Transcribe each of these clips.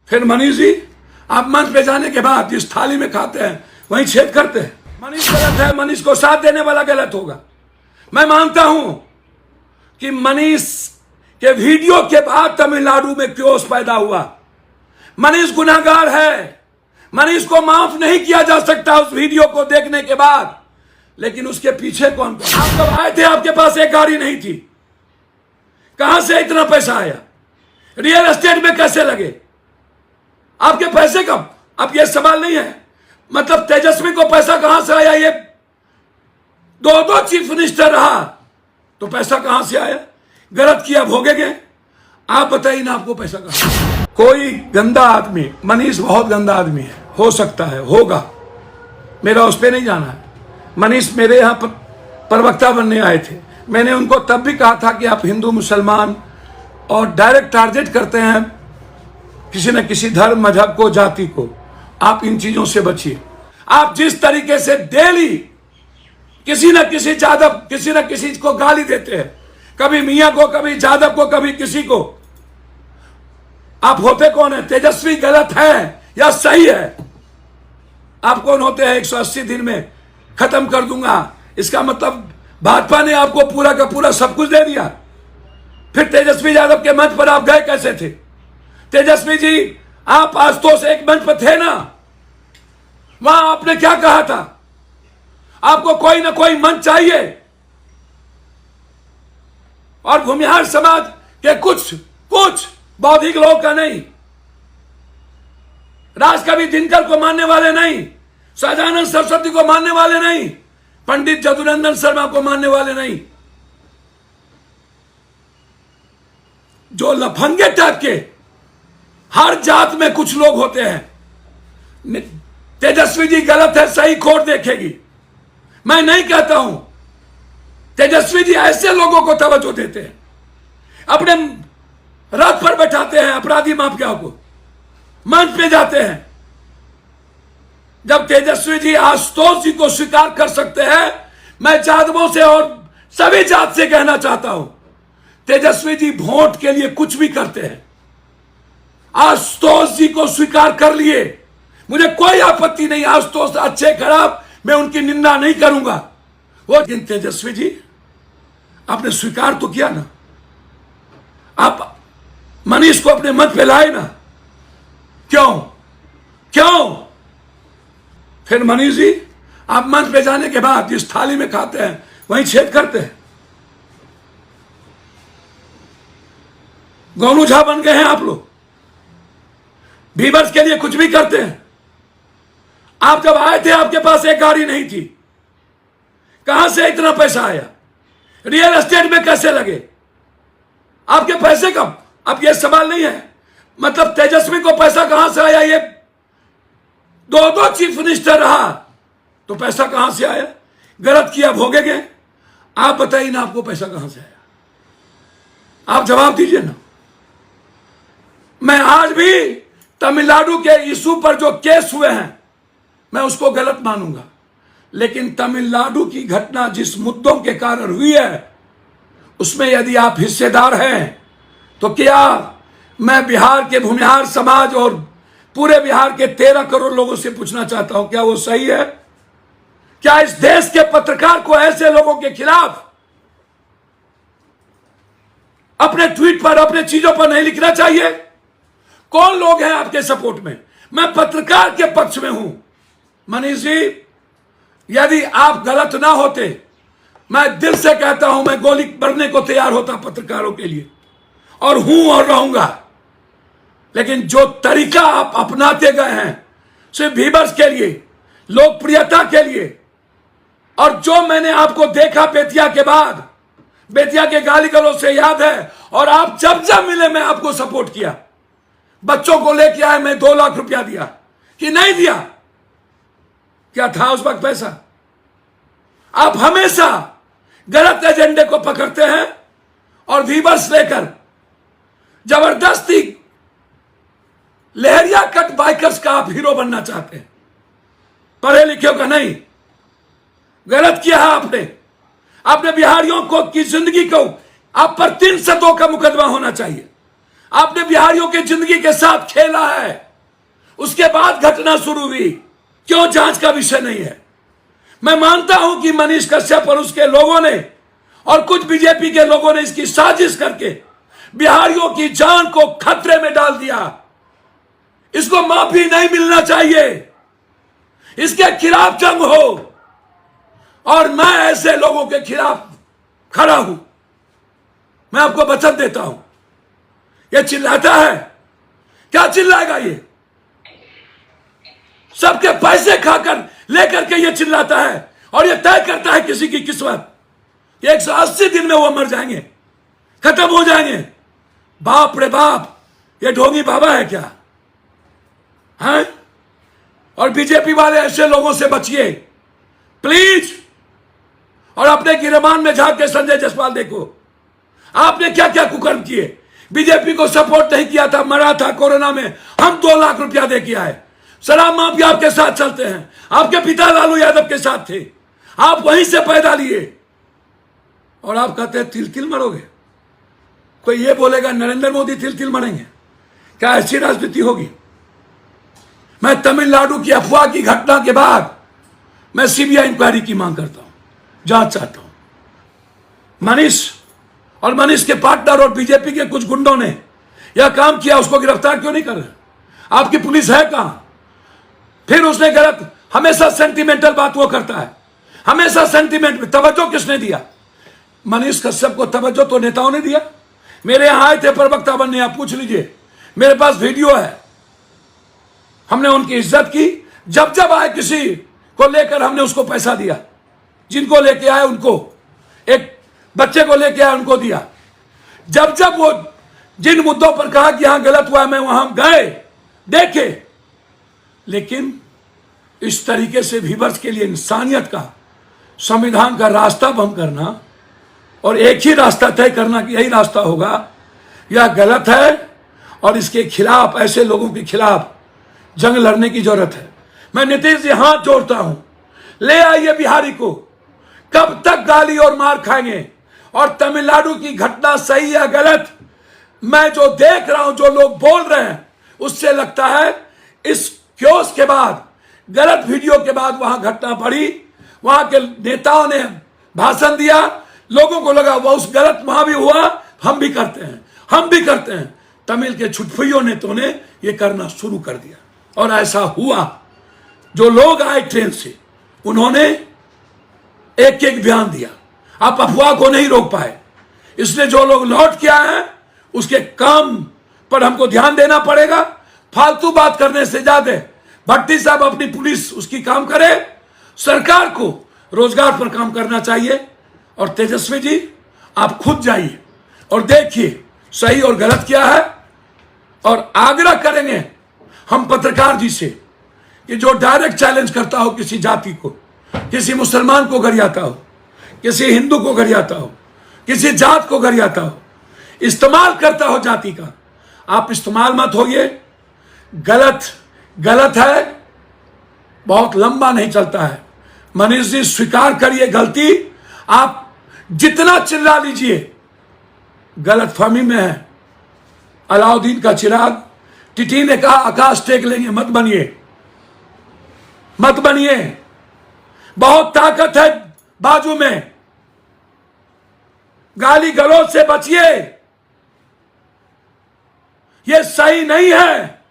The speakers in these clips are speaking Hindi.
फिर मनीष जी आप मंच पे जाने के बाद जिस थाली में खाते हैं वहीं छेद करते हैं। मनीष गलत है, मनीष को साथ देने वाला गलत होगा। मैं मानता हूं कि मनीष के वीडियो के बाद तमिलनाडु में क्योस पैदा हुआ। मनीष गुनाहगार है, मनीष को माफ नहीं किया जा सकता उस वीडियो को देखने के बाद। लेकिन उसके पीछे कौन था? आप जब आए थे आपके पास एक गाड़ी नहीं थी, कहां से इतना पैसा आया? रियल एस्टेट में कैसे लगे आपके पैसे? कब? अब यह सवाल नहीं है। मतलब तेजस्वी को पैसा कहां से आया? ये दो चीफ मिनिस्टर रहा तो पैसा कहां से आया? गलत किया भोगेंगे। आप बताइए ना, आपको पैसा कहां? कोई गंदा आदमी, मनीष बहुत गंदा आदमी है, हो सकता है, होगा, मेरा उस पर नहीं जाना है। मनीष मेरे यहां प्रवक्ता बनने आए थे। मैंने उनको तब भी कहा था कि आप हिंदू मुसलमान और डायरेक्ट टारगेट करते हैं किसी न किसी धर्म, मजहब को, जाति को। आप इन चीजों से बचिए। आप जिस तरीके से डेली किसी न किसी यादव, किसी न किसी को गाली देते हैं, कभी मियां को, कभी यादव को, कभी किसी को। आप होते कौन है? तेजस्वी गलत है या सही है? आप कौन होते हैं? 180 दिन में खत्म कर दूंगा, इसका मतलब भाजपा ने आपको पूरा का पूरा सब कुछ दे दिया। फिर तेजस्वी यादव के मंच पर आप गए कैसे थे? तेजस्वी जी आप आशुतोष एक मंच पर थे ना, वहां आपने क्या कहा था? आपको कोई ना कोई मंच चाहिए। और भूमिहार समाज के कुछ बौद्धिक लोग का नहीं, राजकवि दिनकर को मानने वाले नहीं, सहजानंद सरस्वती को मानने वाले नहीं, पंडित जदुनंदन शर्मा को मानने वाले नहीं, जो लफंगे टाइप के हर जात में कुछ लोग होते हैं। तेजस्वी जी गलत है, सही कोर्ट देखेगी। मैं नहीं कहता हूं। तेजस्वी जी ऐसे लोगों को तवज्जो देते हैं, अपने रथ पर बैठाते हैं अपराधी माफियाओं को, मंच पे जाते हैं। जब तेजस्वी जी आशुतोष जी को स्वीकार कर सकते हैं, मैं यादवों से और सभी जात से कहना चाहता हूं, तेजस्वी जी वोट के लिए कुछ भी करते हैं। आशुतोष जी को स्वीकार कर लिए, मुझे कोई आपत्ति नहीं। आशुतोष अच्छे खराब मैं उनकी निंदा नहीं करूंगा वो, लेकिन तेजस्वी जी आपने स्वीकार तो किया ना। आप मनीष को अपने मंच पे लाए ना, क्यों? फिर मनीष जी आप मंच पे जाने के बाद जिस थाली में खाते हैं वहीं छेद करते हैं। गोनू झा बन गए हैं आप लोग, व्यूअर्स के लिए कुछ भी करते हैं। आप जब आए थे आपके पास एक गाड़ी नहीं थी, कहां से इतना पैसा आया? रियल एस्टेट में कैसे लगे आपके पैसे? कब? अब यह सवाल नहीं है। मतलब तेजस्वी को पैसा कहां से आया? ये दो चीफ मिनिस्टर रहा तो पैसा कहां से आया? गलत किया भोगेंगे। आप बताइए ना, आपको पैसा कहां से आया? आप जवाब दीजिए ना। मैं आज भी तमिलनाडु के इशू पर जो केस हुए हैं मैं उसको गलत मानूंगा, लेकिन तमिलनाडु की घटना जिस मुद्दों के कारण हुई है उसमें यदि आप हिस्सेदार हैं तो क्या मैं बिहार के भूमिहार समाज और पूरे बिहार के 13 करोड़ लोगों से पूछना चाहता हूं, क्या वो सही है? क्या इस देश के पत्रकार को ऐसे लोगों के खिलाफ अपने ट्वीट पर, अपने चीजों पर नहीं लिखना चाहिए? कौन लोग हैं आपके सपोर्ट में? मैं पत्रकार के पक्ष में हूं। मनीष जी यदि आप गलत ना होते, मैं दिल से कहता हूं, मैं गोली भरने को तैयार होता पत्रकारों के लिए, और हूं और रहूंगा। लेकिन जो तरीका आप अपनाते गए हैं सिर्फ व्यूअर्स के लिए, लोकप्रियता के लिए, और जो मैंने आपको देखा बेतिया के बाद, बेतिया के गाली गलौज से याद है, और आप जब मिले मैं आपको सपोर्ट किया। बच्चों को लेके आए, मैं 2 लाख रुपया दिया कि नहीं दिया? क्या था उस वक्त पैसा? आप हमेशा गलत एजेंडे को पकड़ते हैं और व्यूअर्स लेकर जबरदस्ती लहरिया कट बाइकर्स का आप हीरो बनना चाहते हैं। पढ़े लिखे का नहीं। गलत किया है आपने बिहारियों को की जिंदगी को आप पर 302 का मुकदमा होना चाहिए। आपने बिहारियों के जिंदगी के साथ खेला है। उसके बाद घटना शुरू हुई, क्यों जांच का विषय नहीं है। मैं मानता हूं कि मनीष कश्यप और उसके लोगों ने और कुछ बीजेपी के लोगों ने इसकी साजिश करके बिहारियों की जान को खतरे में डाल दिया। इसको माफी नहीं मिलना चाहिए, इसके खिलाफ जंग हो, और मैं ऐसे लोगों के खिलाफ खड़ा हूं। मैं आपको वचन देता हूं। ये चिल्लाता है, क्या चिल्लाएगा ये? सबके पैसे खाकर लेकर के ये चिल्लाता है और ये तय करता है किसी की किस्मत। 180 दिन में वो मर जाएंगे, खत्म हो जाएंगे। बाप रे बाप, ये ढोंगी बाबा है क्या? हैं? और बीजेपी वाले ऐसे लोगों से बचिए प्लीज। और अपने गिरबान में झांक के संजय जायसवाल देखो, आपने क्या क्या कुकर्म किए। बीजेपी को सपोर्ट नहीं किया था, मरा था कोरोना में, हम 2 लाख रुपया दे के आए। शराब माफिया आपके साथ चलते हैं, आपके पिता लालू यादव के साथ थे, आप वहीं से पैदा लिए, और आप कहते हैं तिल तिल मरोगे। कोई ये बोलेगा नरेंद्र मोदी तिल तिल मरेंगे? क्या ऐसी राजनीति होगी? मैं तमिलनाडु की अफवाह की घटना के बाद मैं सीबीआई इंक्वायरी की मांग करता हूं, जांच चाहता हूं। मनीष और मनीष के पार्टनर और बीजेपी के कुछ गुंडों ने यह काम किया, उसको गिरफ्तार क्यों नहीं कर रहे? आपकी पुलिस है कहां? फिर उसने गलत, हमेशा सेंटिमेंटल बात वो करता है, हमेशा सेंटिमेंट में। तवज्जो किसने दिया? मनीष कश्यप को तवज्जो तो नेताओं ने दिया। मेरे यहां आए थे प्रवक्ता बनने, आप पूछ लीजिए, मेरे पास वीडियो है। हमने उनकी इज्जत की, जब जब आए किसी को लेकर हमने उसको पैसा दिया। जिनको लेके आए उनको, एक बच्चे को लेके आए उनको दिया। जब जब वो जिन मुद्दों पर कहा कि यहां गलत हुआ, मैं वहां गए, देखे। लेकिन इस तरीके से व्यूअर्स के लिए इंसानियत का, संविधान का रास्ता बंद करना और एक ही रास्ता तय करना कि यही रास्ता होगा, यह गलत है। और इसके खिलाफ, ऐसे लोगों के खिलाफ जंग लड़ने की जरूरत है। मैं नीतीश जी हाथ जोड़ता हूं, ले आइए बिहारी को। कब तक गाली और मार खाएंगे? और तमिलनाडु की घटना सही या गलत, मैं जो देख रहा हूं, जो लोग बोल रहे हैं, उससे लगता है इस क्योस के बाद, गलत वीडियो के बाद वहां घटना बढ़ी, वहां के नेताओं ने भाषण दिया, लोगों को लगा वह उस गलत वहां भी हुआ, हम भी करते हैं, हम भी करते हैं। तमिल के छुटपुइयों नेताओं ने यह करना शुरू कर दिया और ऐसा हुआ। जो लोग आए ट्रेन से, उन्होंने एक एक बयान दिया। आप अफवाह को नहीं रोक पाए, इसलिए जो लोग लौट के आए हैं उसके काम पर हमको ध्यान देना पड़ेगा। फालतू बात करने से ज्यादा भट्टी साहब अपनी पुलिस उसकी काम करे, सरकार को रोजगार पर काम करना चाहिए। और तेजस्वी जी, आप खुद जाइए और देखिए सही और गलत क्या है। और आग्रह करेंगे हम पत्रकार जी से कि जो डायरेक्ट चैलेंज करता हो किसी जाति को, किसी मुसलमान को गरियाता हो, किसी हिंदू को गरियाता हो, किसी जात को गरियाता हो, इस्तेमाल करता हो जाति का, आप इस्तेमाल मत होइए। गलत गलत है, बहुत लंबा नहीं चलता है। मनीष जी, स्वीकार करिए गलती। आप जितना चिल्ला लीजिए, गलतफहमी में है। अलाउद्दीन का चिराग, टिटी ने कहा आकाश टेक लेंगे, मत बनिए, मत बनिए। बहुत ताकत है बाजू में, गाली गलौज से बचिए, यह सही नहीं है।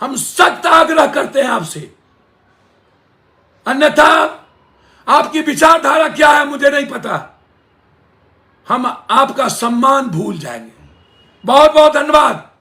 हम सख्त आग्रह करते हैं आपसे, अन्यथा आपकी विचारधारा क्या है मुझे नहीं पता, हम आपका सम्मान भूल जाएंगे। बहुत बहुत धन्यवाद।